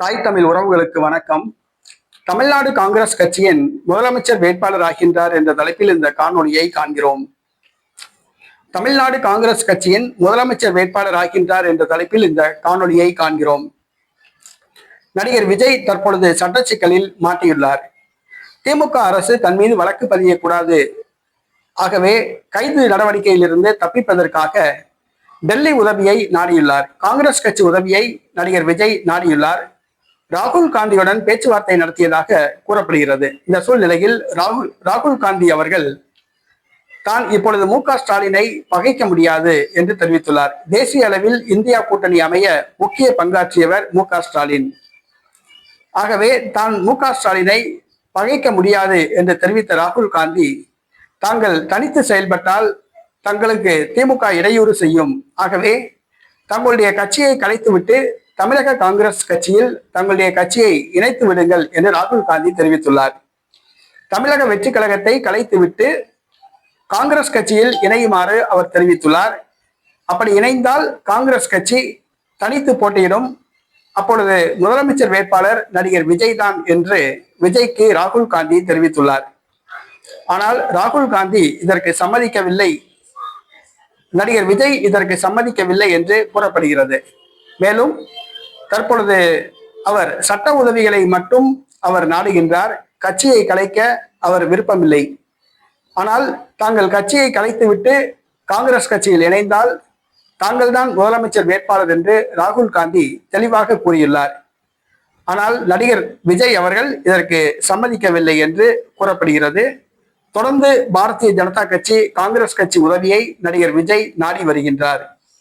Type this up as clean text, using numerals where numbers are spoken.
தாய் தமிழ் உறவுகளுக்கு வணக்கம். தமிழ்நாடு காங்கிரஸ் கட்சியின் முதலமைச்சர் வேட்பாளர் ஆகின்றார் என்ற தலைப்பில் இந்த காணொலியை காண்கிறோம். தமிழ்நாடு காங்கிரஸ் கட்சியின் முதலமைச்சர் வேட்பாளர் ஆகின்றார் என்ற தலைப்பில் இந்த காணொலியை காண்கிறோம். நடிகர் விஜய் தற்பொழுது சட்ட சிக்கலில் மாட்டியுள்ளார். திமுக அரசு தன் மீது வழக்கு பதியக்கூடாது, ஆகவே கைது நடவடிக்கையிலிருந்து தப்பிப்பதற்காக டெல்லி உதவியை நாடியுள்ளார். காங்கிரஸ் கட்சி உதவியை நடிகர் விஜய் நாடியுள்ளார். ராகுல் காந்தியுடன் பேச்சுவார்த்தை நடத்தியதாக கூறப்படுகிறது. இந்த சூழ்நிலையில் ராகுல் காந்தி அவர்கள் தான் இப்பொழுது மு.க.ஸ்டாலினை பகைக்க முடியாது என்று தெரிவித்துள்ளார். தேசிய அளவில் இந்தியா கூட்டணி அமைய முக்கிய பங்காற்றியவர் மு.க.ஸ்டாலின். ஆகவே தான் மு.க.ஸ்டாலினை பகைக்க முடியாது என்று தெரிவித்த ராகுல் காந்தி, தாங்கள் தனித்து செயல்பட்டால் தங்களுக்கு திமுக இடையூறு செய்யும், ஆகவே தங்களுடைய கட்சியை கலைத்துவிட்டு தமிழக காங்கிரஸ் கட்சியில் தங்களுடைய கட்சியை இணைத்து விடுங்கள் என்று ராகுல் காந்தி தெரிவித்துள்ளார். தமிழக வெற்றி கழகத்தை கலைத்துவிட்டு காங்கிரஸ் கட்சியில் இணையுமாறு அவர் தெரிவித்துள்ளார். அப்படி இணைந்தால் காங்கிரஸ் கட்சி தனித்து போட்டியிடும், அப்பொழுது முதலமைச்சர் வேட்பாளர் நடிகர் விஜய் தான் என்று விஜய்க்கு ராகுல் காந்தி தெரிவித்துள்ளார். ஆனால் ராகுல் காந்தி இதற்கு சம்மதிக்கவில்லை, நடிகர் விஜய் இதற்கு சம்மதிக்கவில்லை என்று கூறப்படுகிறது. மேலும் தற்பொழுது அவர் சட்ட உதவிகளை மட்டும் அவர் நாடுகின்றார். கட்சியை கலைக்க அவர் விருப்பமில்லை. ஆனால் தாங்கள் கட்சியை கலைத்துவிட்டு காங்கிரஸ் கட்சியில் இணைந்தால் தாங்கள் தான் முதலமைச்சர் வேட்பாளர் என்று ராகுல் காந்தி தெளிவாக கூறியுள்ளார். ஆனால் நடிகர் விஜய் அவர்கள் இதற்கு சம்மதிக்கவில்லை என்று கூறப்படுகிறது. தொடர்ந்து பாரதிய ஜனதா கட்சி காங்கிரஸ் கட்சி உதவியை நடிகர் விஜய் நாடி வருகின்றார்.